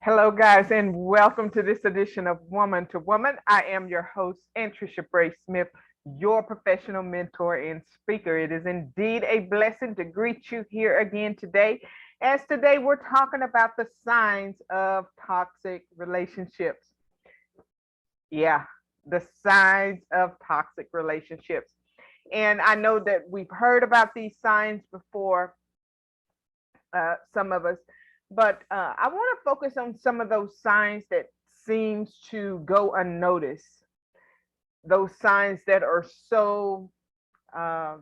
Hello, guys, and welcome to this edition of Woman to Woman. I am your host, Anntricia Bray Smith, your professional mentor and speaker. It is indeed a blessing to greet you here again today. As today we're talking about the signs of toxic relationships. Yeah, the signs of toxic relationships. And I know that we've heard about these signs before, some of us, but I want to focus on some of those signs that seems to go unnoticed. Those signs that are so uh,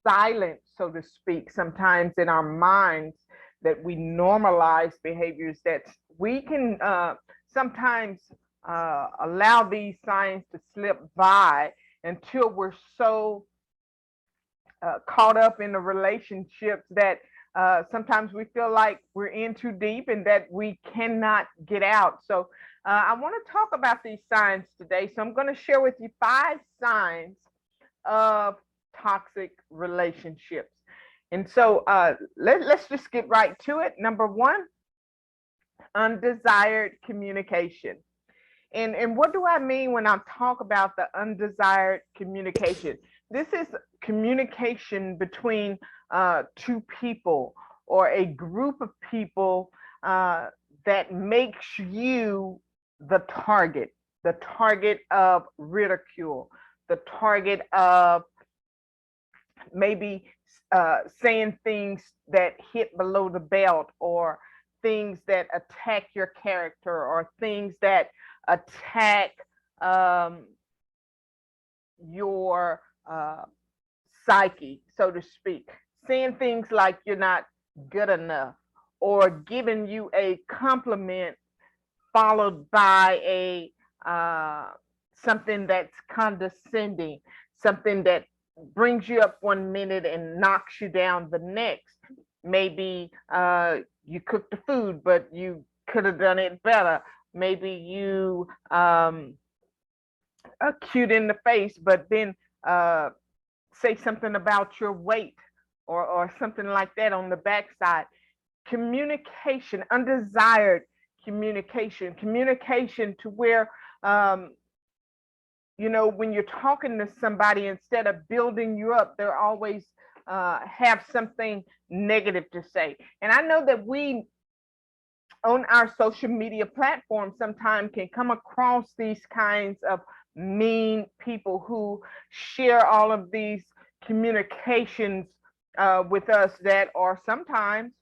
silent, so to speak, sometimes in our minds, that we normalize behaviors that we can sometimes allow these signs to slip by until we're so caught up in the relationships that sometimes we feel like we're in too deep and that we cannot get out. So I want to talk about these signs today. So I'm going to share with you 5 signs of toxic relationships. And so let's just get right to it. Number one, undesired communication. And what do I mean when I talk about the undesired communication? This is communication between two people or a group of people that makes you the target of ridicule, the target of maybe saying things that hit below the belt, or things that attack your character, or things that attack um, your psyche, so to speak. Saying things like you're not good enough, or giving you a compliment followed by a something that's condescending, something that brings you up one minute and knocks you down the next. Maybe you cooked the food, but you could have done it better. Maybe you are cute in the face, but then say something about your weight, or something like that on the backside. Communication, undesired communication to where when you're talking to somebody, instead of building you up, they're always have something negative to say. And I know that we on our social media platforms sometimes can come across these kinds of mean people who share all of these communications with us that are sometimes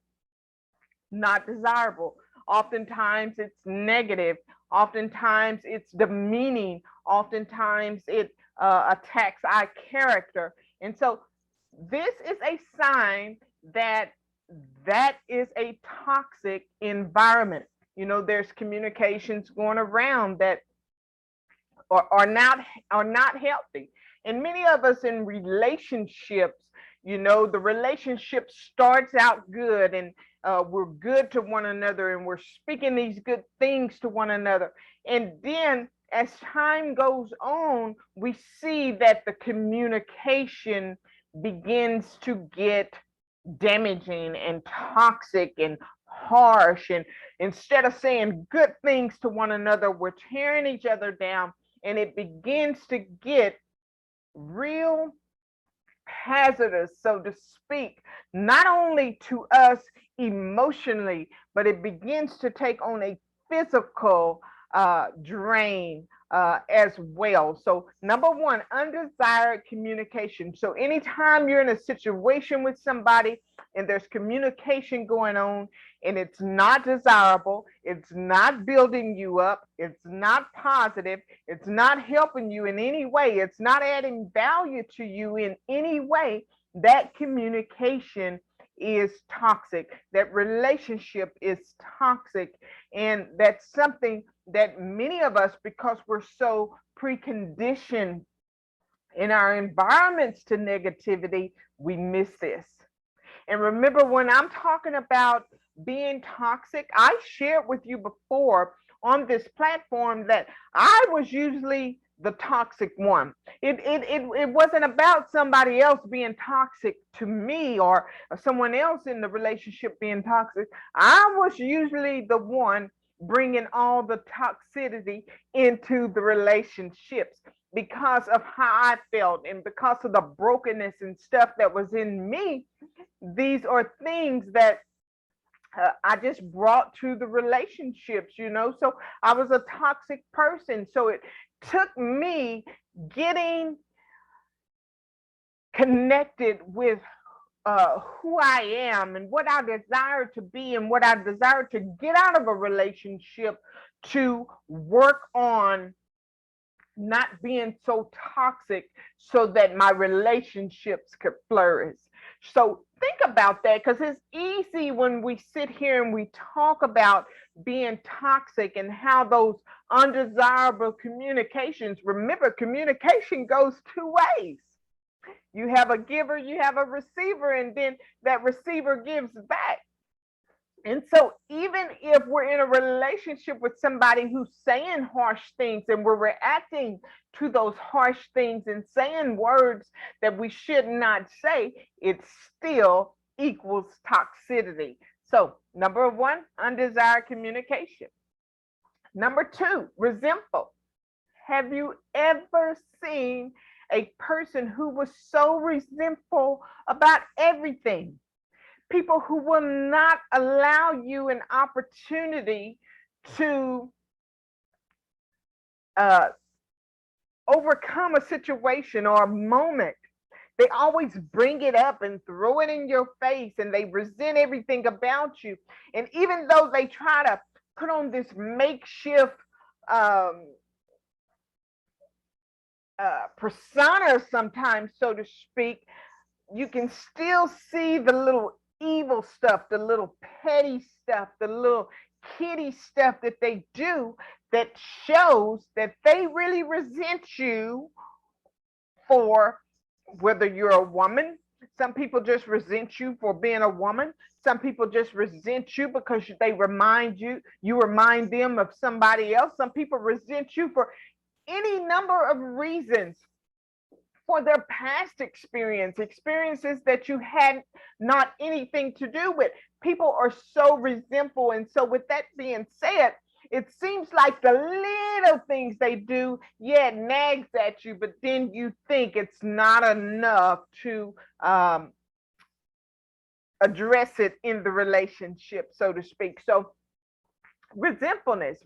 not desirable. Oftentimes it's negative. Oftentimes it's demeaning. Oftentimes it attacks our character. And so this is a sign that that is a toxic environment. There's communications going around that are not healthy. And many of us in relationships, the relationship starts out good, and we're good to one another, and we're speaking these good things to one another. And then as time goes on, we see that the communication begins to get damaging and toxic and harsh. And instead of saying good things to one another, we're tearing each other down, and it begins to get real hazardous, so to speak, not only to us emotionally, but it begins to take on a physical drain as well. So, number one, undesired communication. So, anytime you're in a situation with somebody and there's communication going on and it's not desirable, it's not building you up, it's not positive, it's not helping you in any way, it's not adding value to you in any way, that communication is toxic. That relationship is toxic. And that's something that many of us, because we're so preconditioned in our environments to negativity, we miss this. And remember, when I'm talking about being toxic, I shared with you before on this platform that I was usually the toxic one. It wasn't about somebody else being toxic to me, or someone else in the relationship being toxic. I was usually the one bringing all the toxicity into the relationships because of how I felt and because of the brokenness and stuff that was in me. These are things that I just brought to the relationships, you know. So I was a toxic person. So it took me getting connected with who I am and what I desire to be and what I desire to get out of a relationship to work on not being so toxic so that my relationships could flourish. So think about that, because it's easy when we sit here and we talk about being toxic and how those undesirable communications, remember, communication goes two ways. You have a giver, you have a receiver, and then that receiver gives back. And so, even if we're in a relationship with somebody who's saying harsh things and we're reacting to those harsh things and saying words that we should not say, it still equals toxicity. So, number one, undesired communication. Number two, resentful. Have you ever seen a person who was so resentful about everything? People who will not allow you an opportunity to uh, overcome a situation or a moment. They always bring it up and throw it in your face, and they resent everything about you. And even though they try to put on this makeshift um, persona sometimes, so to speak, you can still see the little evil stuff, the little petty stuff, the little kitty stuff that they do that shows that they really resent you for whether you're a woman. Some people just resent you for being a woman. Some people just resent you because you remind them of somebody else. Some people resent you for any number of reasons, for their past experiences that you had not anything to do with. People are so resentful. And so, with that being said, it seems like the little things they do, yeah, it nags at you, but then you think it's not enough to address it in the relationship, so to speak. So, resentfulness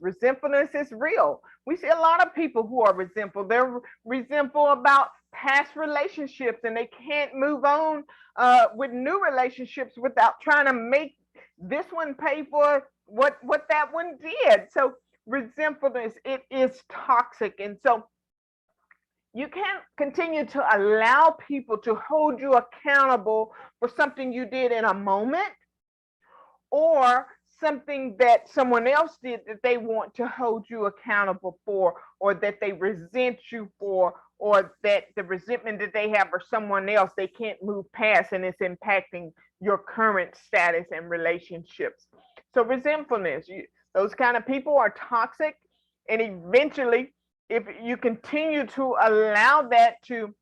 is real. We see a lot of people who are resentful. They're resentful about past relationships, and they can't move on with new relationships without trying to make this one pay for what that one did. So resentfulness, it is toxic. And so you can't continue to allow people to hold you accountable for something you did in a moment, or something that someone else did that they want to hold you accountable for, or that they resent you for, or that the resentment that they have for someone else they can't move past, and it's impacting your current status and relationships. So resentfulness, those kind of people are toxic, and eventually, if you continue to allow that to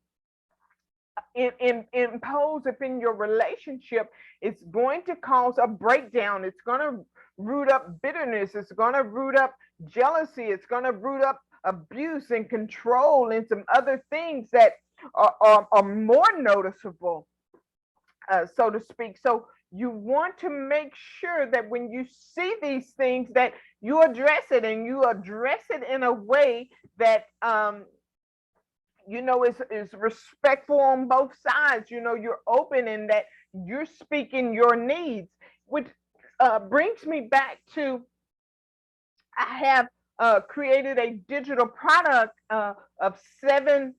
impose upon your relationship, it's going to cause a breakdown. It's going to root up bitterness. It's going to root up jealousy. It's going to root up abuse and control and some other things that are more noticeable, so to speak. So you want to make sure that when you see these things, that you address it, and you address it in a way that is respectful on both sides. You're open, and that you're speaking your needs, which brings me back to, I have created a digital product of 7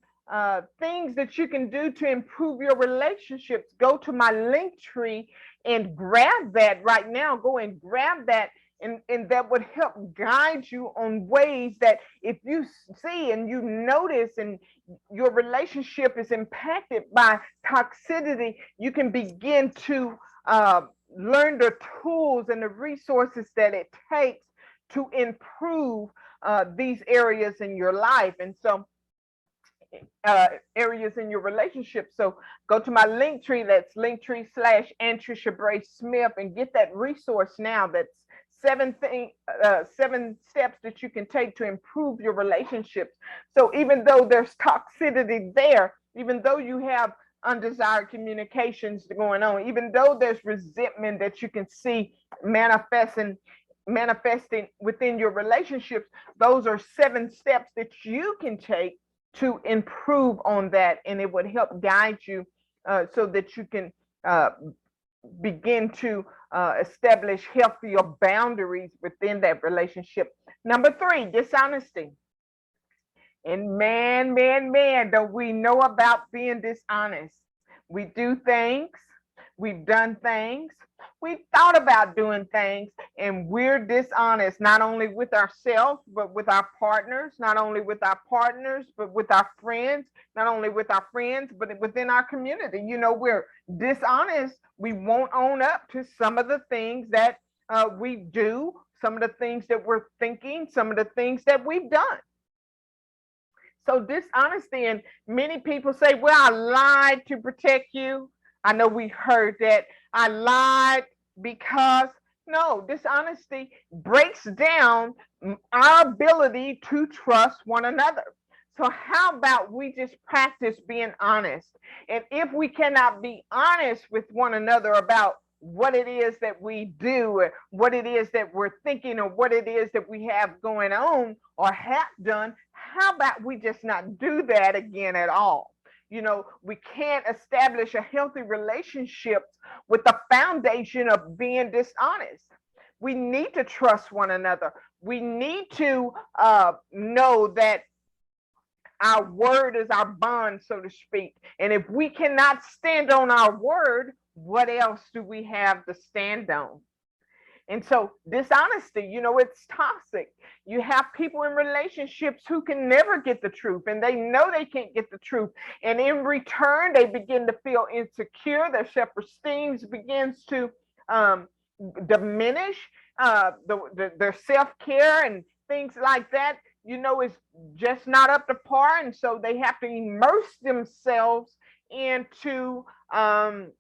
things that you can do to improve your relationships. Go to my link tree and grab that right now. Go and grab that. And that would help guide you on ways that, if you see and you notice and your relationship is impacted by toxicity, you can begin to learn the tools and the resources that it takes to improve these areas in your life. And so areas in your relationship. So go to my link tree. That's linktree/Anntricia Bray Smith, and get that resource now. That's seven steps that you can take to improve your relationships. So even though there's toxicity there, even though you have undesired communications going on, even though there's resentment that you can see manifesting within your relationships, those are 7 steps that you can take to improve on that, and it would help guide you so that you can begin to establish healthier boundaries within that relationship. Number 3, dishonesty. And man, don't we know about being dishonest? We do things, we've done things, we've thought about doing things, and we're dishonest, not only with ourselves, but with our partners, not only with our partners, but with our friends, not only with our friends, but within our community. You know, we're dishonest. We won't own up to some of the things that we do, some of the things that we're thinking, some of the things that we've done. So dishonesty, and many people say, well, I lied to protect you. I know we heard that. I lied because, no, dishonesty breaks down our ability to trust one another. So how about we just practice being honest? And if we cannot be honest with one another about what it is that we do, or what it is that we're thinking, or what it is that we have going on or have done, how about we just not do that again at all? You know, we can't establish a healthy relationship with the foundation of being dishonest. We need to trust one another. We need to know that our word is our bond, so to speak. And if we cannot stand on our word, what else do we have to stand on? And so dishonesty, you know, it's toxic. You have people in relationships who can never get the truth, and they know they can't get the truth. And in return, they begin to feel insecure. Their self-esteem begins to diminish. Their self-care and things like that, you know, is just not up to par. And so they have to immerse themselves into an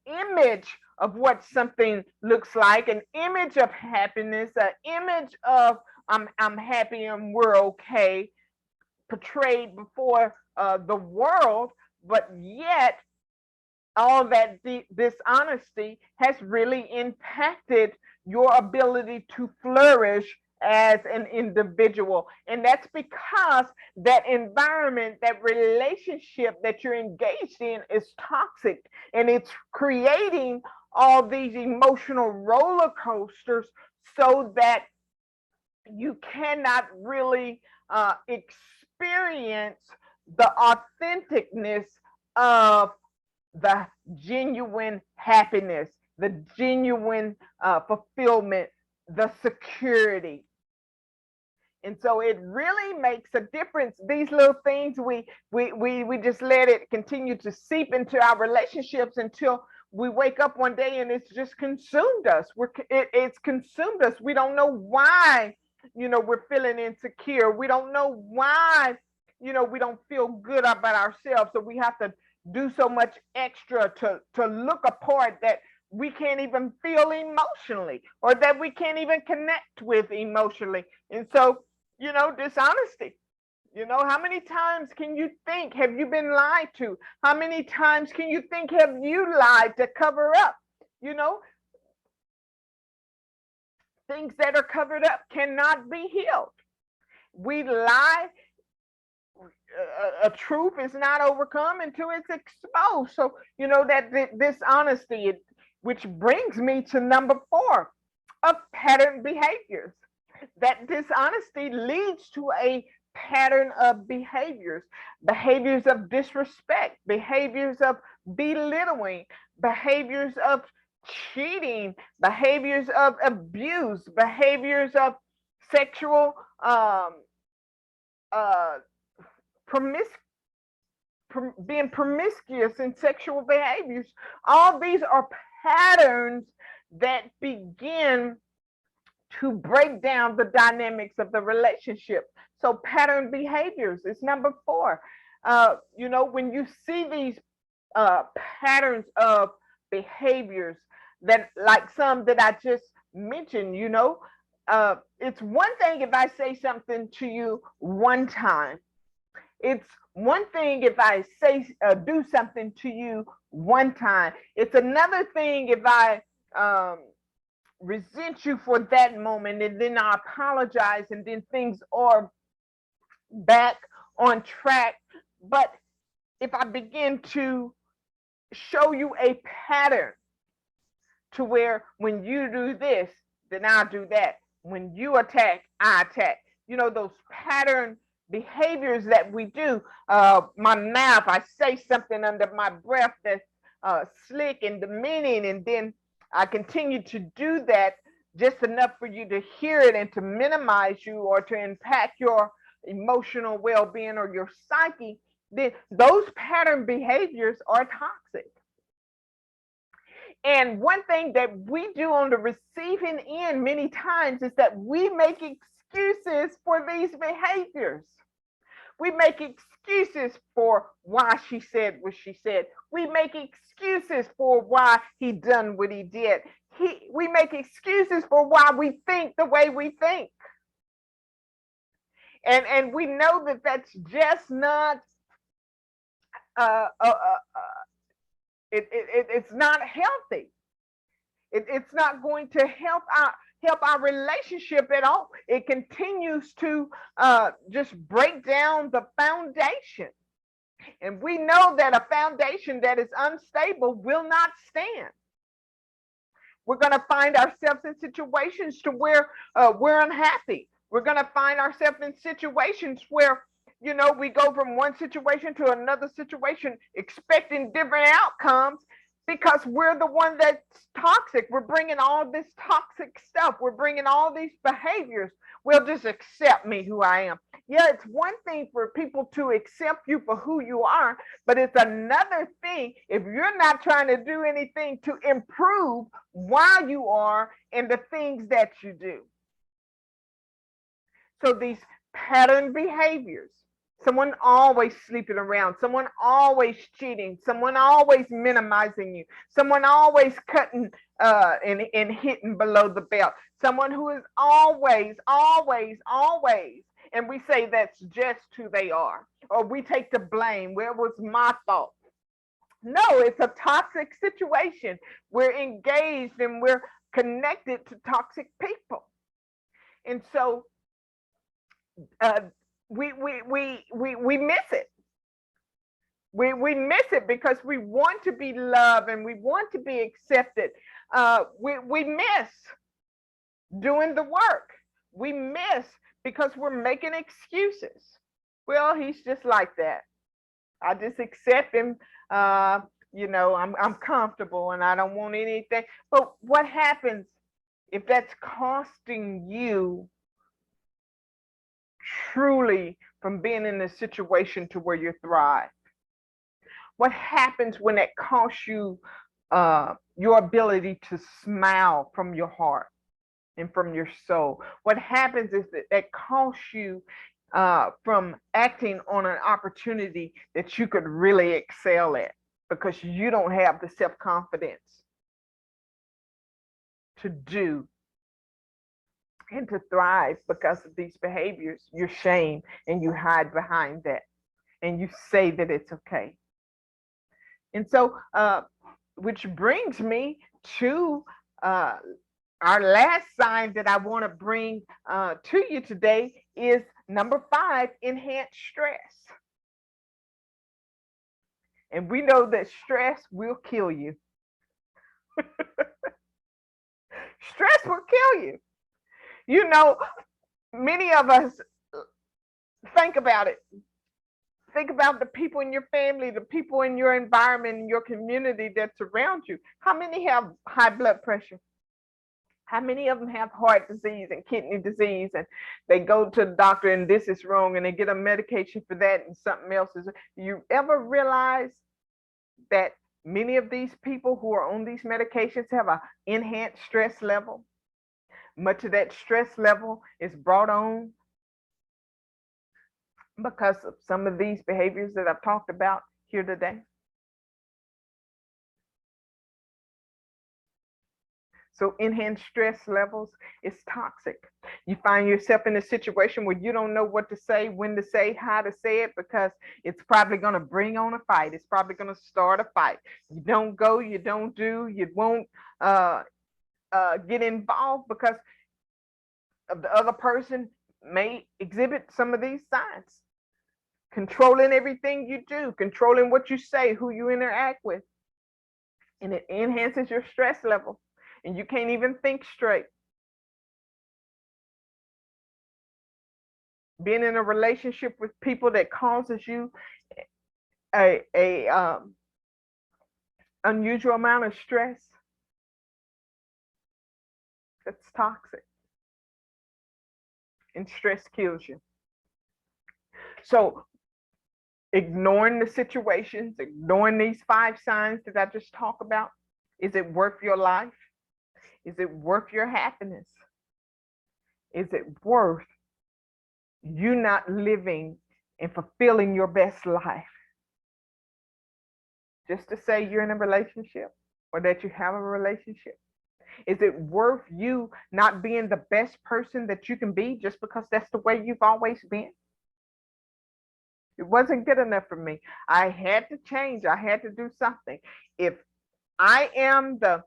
image of what something looks like, an image of happiness, an image of I'm happy and we're okay, portrayed before the world. But yet all that dishonesty has really impacted your ability to flourish as an individual. And that's because that environment, that relationship that you're engaged in is toxic, and it's creating all these emotional roller coasters so that you cannot really experience the authenticness of the genuine happiness, the genuine fulfillment, the security. And so it really makes a difference. These little things, we just let it continue to seep into our relationships until we wake up one day and it's just consumed us. It's consumed us. We don't know why, you know, we're feeling insecure. We don't know why, you know, we don't feel good about ourselves. So we have to do so much extra to look a part that we can't even feel emotionally, or that we can't even connect with emotionally. And so, you know, dishonesty. You know, how many times can you think, have you been lied to? How many times can you think, have you lied to cover up? You know, things that are covered up cannot be healed. We lie. A truth is not overcome until it's exposed. So, you know, that dishonesty, which brings me to number 4 of pattern behaviors. That dishonesty leads to a pattern of behaviors of disrespect, behaviors of belittling, behaviors of cheating, behaviors of abuse, behaviors of sexual being promiscuous in sexual behaviors. All these are patterns that begin to break down the dynamics of the relationship. So pattern behaviors is number 4. When you see these patterns of behaviors that, like some that I just mentioned, it's one thing if I say something to you one time. It's one thing if I do something to you one time. It's another thing if I resent you for that moment and then I apologize and then things are back on track. But if I begin to show you a pattern to where when you do this, then I'll do that. When you attack, I attack. Those pattern behaviors that we do. My mouth, I say something under my breath that's slick and demeaning, and then I continue to do that just enough for you to hear it and to minimize you or to impact your emotional well-being or your psyche. Then those pattern behaviors are toxic. And one thing that we do on the receiving end many times is that we make excuses for these behaviors. We make excuses for why she said what she said. We make excuses for why he done what he did. We make excuses for why we think the way we think. And we know that that's just not it's not healthy. It's not going to help our relationship at all. It continues to just break down the foundation. And we know that a foundation that is unstable will not stand. We're going to find ourselves in situations to where we're unhappy. We're going to find ourselves in situations where we go from one situation to another situation expecting different outcomes because we're the one that's toxic. We're bringing all this toxic stuff. We're bringing all these behaviors. Well, just accept me who I am. Yeah, it's one thing for people to accept you for who you are, but it's another thing if you're not trying to do anything to improve why you are and the things that you do. So these pattern behaviors, someone always sleeping around, someone always cheating, someone always minimizing you, someone always cutting and hitting below the belt, someone who is always, and we say that's just who they are, or we take the blame. Well, it was my fault. No, it's a toxic situation. We're engaged and we're connected to toxic people. And so we miss it. We miss it because we want to be loved and we want to be accepted. We miss doing the work. We miss because we're making excuses. Well, he's just like that. I just accept him. I'm comfortable and I don't want anything. But what happens if that's costing you truly from being in a situation to where you thrive? What happens when that costs you your ability to smile from your heart and from your soul? What happens is that costs you from acting on an opportunity that you could really excel at because you don't have the self-confidence to do and to thrive because of these behaviors. You're shame and you hide behind that and you say that it's okay. And so, which brings me to our last sign that I want to bring to you today is number 5, enhanced stress. And we know that stress will kill you. Stress will kill you. Many of us think about it. Think about the people in your family, the people in your environment, in your community that's around you. How many have high blood pressure? How many of them have heart disease and kidney disease and they go to the doctor and this is wrong and they get a medication for that and something else is? You ever realize that many of these people who are on these medications have an enhanced stress level? Much of that stress level is brought on because of some of these behaviors that I've talked about here today. So enhanced stress levels is toxic. You find yourself in a situation where you don't know what to say, when to say, how to say it, because it's probably going to bring on a fight. It's probably going to start a fight. You don't go, you don't do, you won't get involved because of the other person may exhibit some of these signs. Controlling everything you do, controlling what you say, who you interact with. And it enhances your stress level. And you can't even think straight. Being in a relationship with people that causes you a unusual amount of stress, that's toxic. And stress kills you. So ignoring the situations, ignoring these 5 signs that I just talked about, is it worth your life? Is it worth your happiness? Is it worth you not living and fulfilling your best life? Just to say you're in a relationship or that you have a relationship? Is it worth you not being the best person that you can be just because that's the way you've always been? It wasn't good enough for me. I had to change. I had to do something. If I am the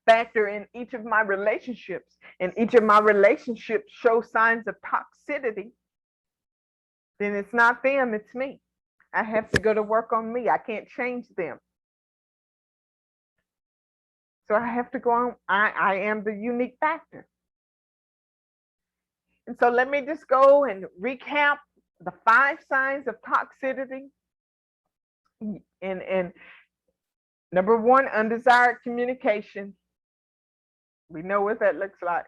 factor in each of my relationships, and each of my relationships show signs of toxicity, then it's not them, it's me. I have to go to work on me. I can't change them. So I have to go on. I am the unique factor. And so let me just go and recap the 5 signs of toxicity. And number 1, undesired communication. We know what that looks like.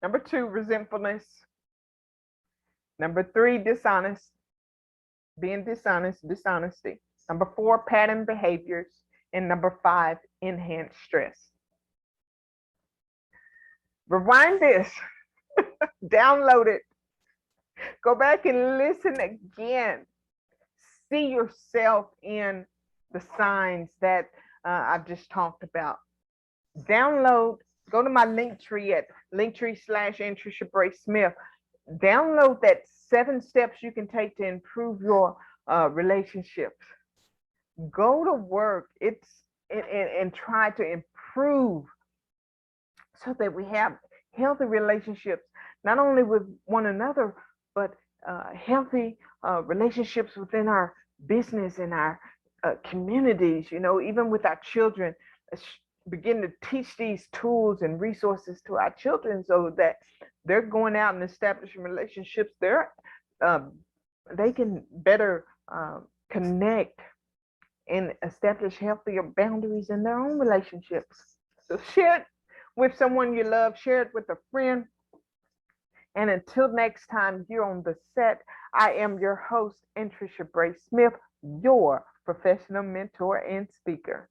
Number 2, resentfulness. Number 3, dishonest. Being dishonest, dishonesty. Number 4, pattern behaviors. And number 5, enhanced stress. Rewind this. Download it. Go back and listen again. See yourself in the signs that I've just talked about. Download, go to my link tree at linktree/Anntricia Bray Smith. Download that 7 steps you can take to improve your relationships. Go to work and try to improve so that we have healthy relationships, not only with one another, but healthy relationships within our business and our communities, even with our children. Begin to teach these tools and resources to our children so that they're going out and establishing relationships. They can better connect and establish healthier boundaries in their own relationships. So share it with someone you love, share it with a friend. And until next time, you're on the set. I am your host, Anntricia Bray Smith, your professional mentor and speaker.